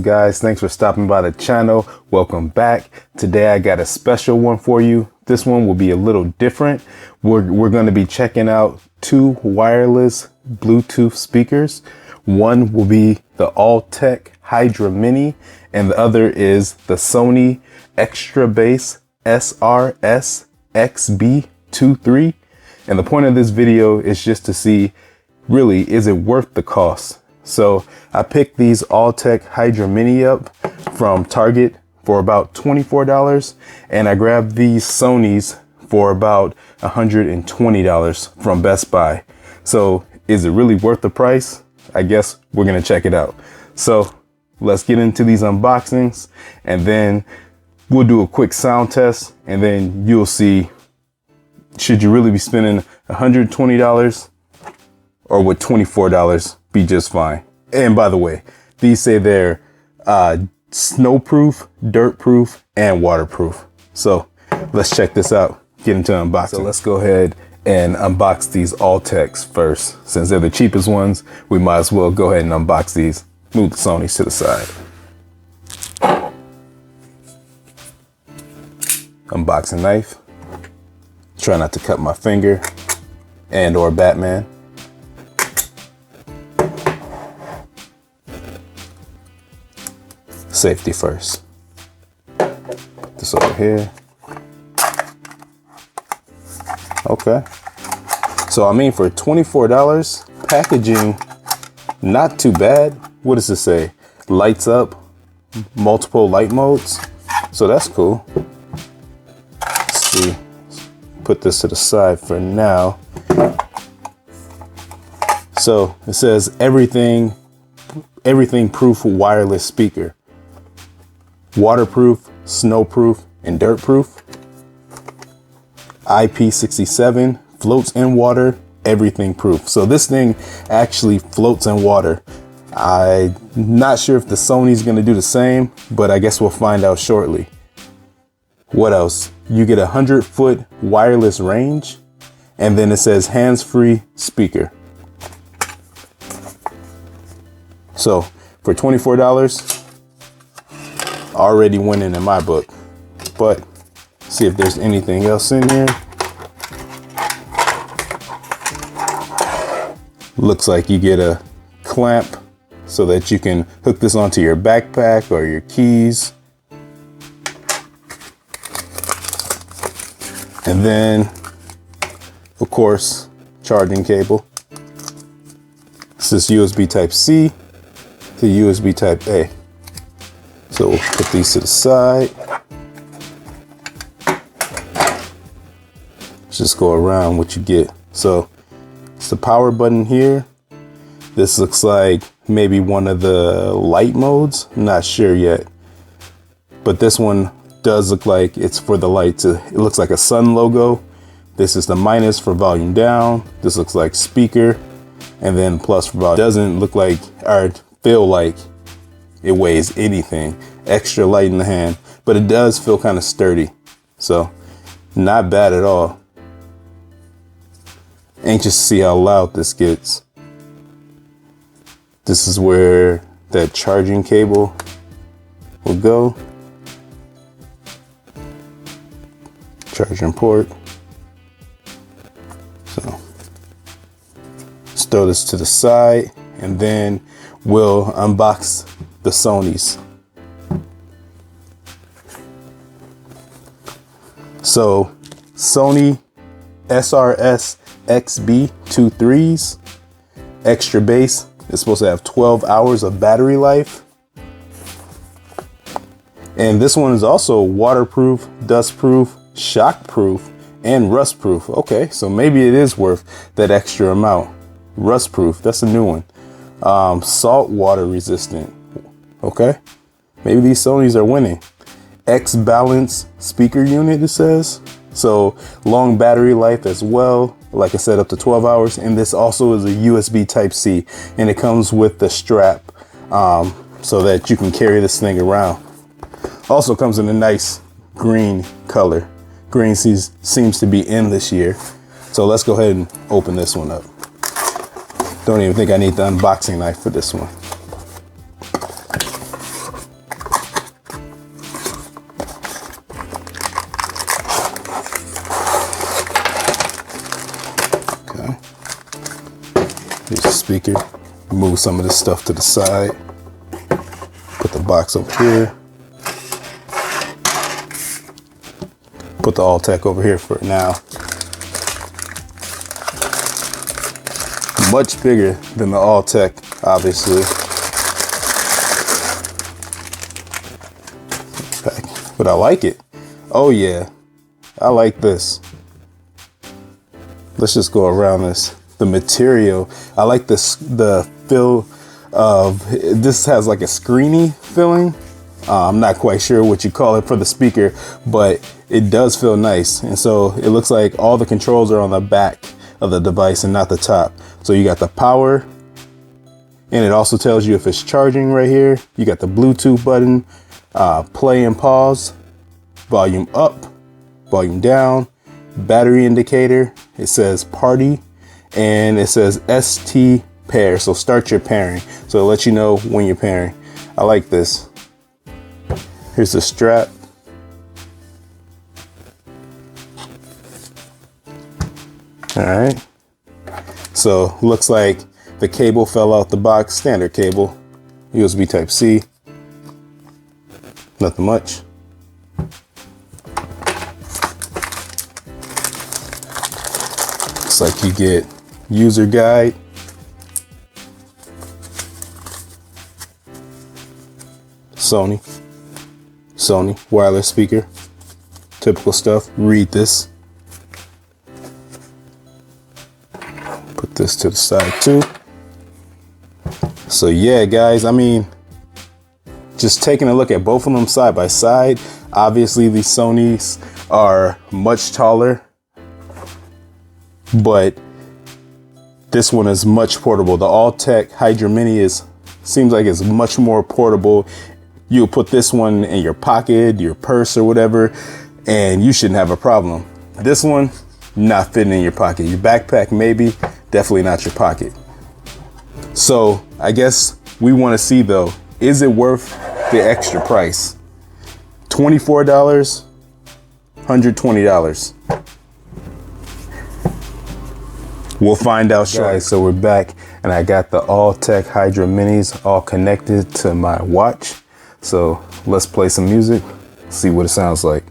up, guys? Thanks for stopping by the channel. Welcome back. Today I got a special one for you. This one will be a little different. We're going to be checking out two wireless Bluetooth speakers. One will be the Altec HYDRAMINI and the other is the SONY Extra Bass SRS-XB23. And the point of this video is just to see, really, is it worth the cost? So I picked these Altec HYDRAMINI up from Target for about $24, and I grabbed these Sonys for about $120 from Best Buy. So is it really worth the price? I guess we're gonna check it out. So let's get into these unboxings, and then we'll do a quick sound test, and then you'll see, should you really be spending $120 or would $24 be just fine? And by the way, these say they're snowproof, dirt-proof, and waterproof. So let's check this out, get into unboxing. So let's go ahead and unbox these Altecs first. Since they're the cheapest ones, we might as well go ahead and unbox these. Move the Sonys to the side. Unboxing knife. Try not to cut my finger and or Batman. Safety first. Put this over here. Okay. So I mean, for $24, packaging, not too bad. What does it say? Lights up, multiple light modes. So that's cool. Let's see. Put this to the side for now. So it says everything proof wireless speaker. Waterproof, snowproof, and dirtproof. IP67, floats in water, everything proof. So this thing actually floats in water. I'm not sure if the Sony's gonna do the same, but I guess we'll find out shortly. What else? You get 100-foot wireless range, and then it says hands-free speaker. So for $24, already winning in my book. But see if there's anything else in here. Looks like you get a clamp so that you can hook this onto your backpack or your keys. And then, of course, charging cable. This is USB Type-C to USB Type-A. So we'll put these to the side. Let's just go around what you get. So it's the power button here. This looks like maybe one of the light modes. I'm not sure yet. But this one does look like it's for the lights. It looks like a sun logo. This is the minus for volume down. This looks like speaker, and then plus for volume. Doesn't look like or feel like it weighs anything. Extra light in the hand, but it does feel kind of sturdy. So not bad at all. Anxious to see how loud this gets. This is where that charging cable will go. Charging port. So let's throw this to the side, and then we'll unbox the Sonys. So Sony SRS-XB23s, extra bass. It's supposed to have 12 hours of battery life. And this one is also waterproof, dustproof, shockproof, and rustproof. Okay, so maybe it is worth that extra amount. Rustproof, that's a new one. Salt water resistant. Okay, maybe these Sonys are winning. X balance speaker unit, it says. So long battery life as well. Like I said, up to 12 hours. And this also is a USB Type-C, and it comes with the strap so that you can carry this thing around. Also comes in a nice green color. Green seems to be in this year. So let's go ahead and open this one up. Don't even think I need the unboxing knife for this one. speaker. Move some of this stuff to the side. Put the box over here. Put the Altec over here for now. Much bigger than the Altec, obviously. But I like it. Oh yeah, I like this. Let's just go around this. The material, I like this, the feel of, this has like a screeny feeling. I'm not quite sure what you call it for the speaker, but it does feel nice. And so it looks like all the controls are on the back of the device and not the top. So you got the power, and it also tells you if it's charging right here. You got the Bluetooth button, play and pause, volume up, volume down, battery indicator. It says party, and it says ST pair. So start your pairing. So it'll let you know when you're pairing. I like this. Here's the strap. All right. So looks like the cable fell out the box, standard cable, USB type C, nothing much. Looks like you get user guide, Sony wireless speaker, typical stuff. Read this. Put this to the side too. So yeah, guys, I mean, just taking a look at both of them side by side, obviously these Sonys are much taller, but this one is much portable. The Altec HYDRAMINI seems like it's much more portable. You'll put this one in your pocket, your purse or whatever, and you shouldn't have a problem. This one, not fitting in your pocket. Your backpack, maybe, definitely not your pocket. So I guess we want to see though, is it worth the extra price? $24, $120. We'll find out shortly. Guys, so we're back and I got the Altec HYDRAMINIs all connected to my watch. So let's play some music, see what it sounds like.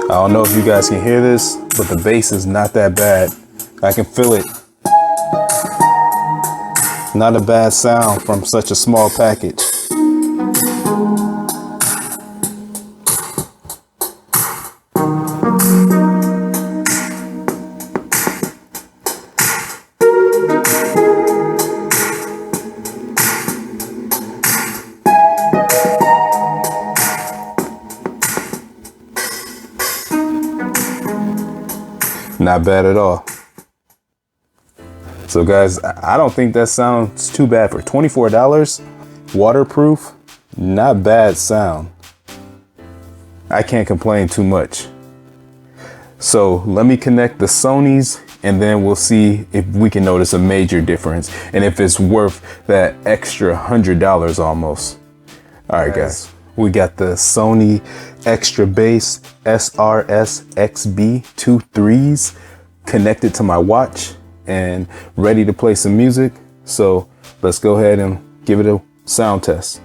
I don't know if you guys can hear this, but the bass is not that bad. I can feel it. Not a bad sound from such a small package. Not bad at all. So guys, I don't think that sounds too bad for $24. Waterproof, not bad sound. I can't complain too much. So let me connect the Sonys and then we'll see if we can notice a major difference and if it's worth that extra $100 almost. All right, guys. We got the Sony extra bass SRS-XB23s connected to my watch and ready to play some music. So let's go ahead and give it a sound test.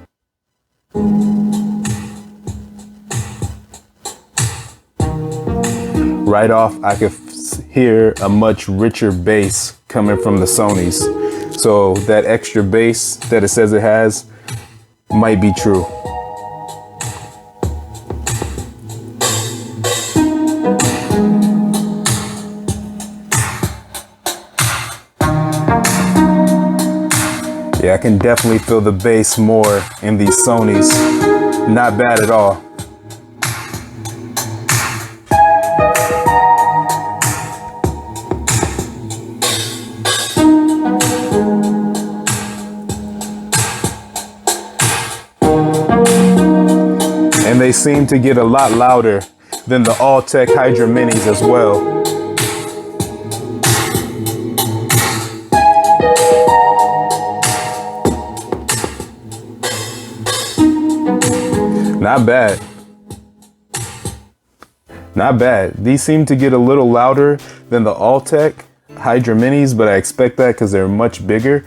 Right off, I could hear a much richer bass coming from the Sonys. So that extra bass that it says it has might be true. Yeah, I can definitely feel the bass more in these Sonys. Not bad at all. seem to get a lot louder than the Altec HYDRAMINIs as well. Not bad. Not bad. These seem to get a little louder than the Altec HYDRAMINIs, but I expect that because they're much bigger.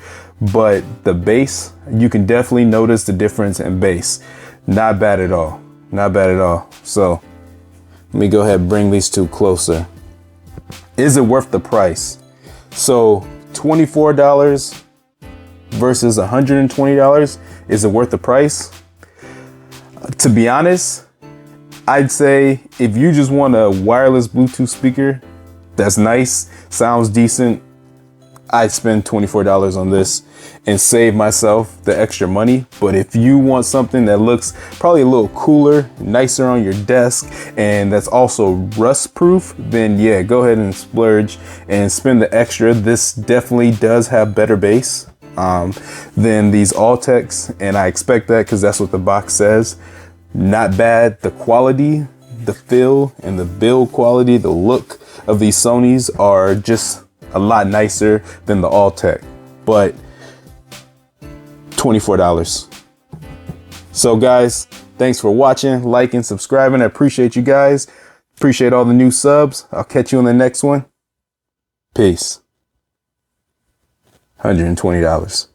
But the bass, you can definitely notice the difference in bass. Not bad at all. Not bad at all. So let me go ahead and bring these two closer. Is it worth the price? So $24 versus $120. Is it worth the price? To be honest, I'd say if you just want a wireless Bluetooth speaker that's nice, sounds decent, I'd spend $24 on this and save myself the extra money. But if you want something that looks probably a little cooler, nicer on your desk, and that's also rust proof, then yeah, go ahead and splurge and spend the extra. This definitely does have better bass than these Altecs, and I expect that because that's what the box says. Not bad. The quality, the feel, and the build quality, the look of these Sonys are just a lot nicer than the Altec, but $24. So guys, thanks for watching, liking, subscribing. I appreciate you guys. Appreciate all the new subs. I'll catch you on the next one. Peace. $120.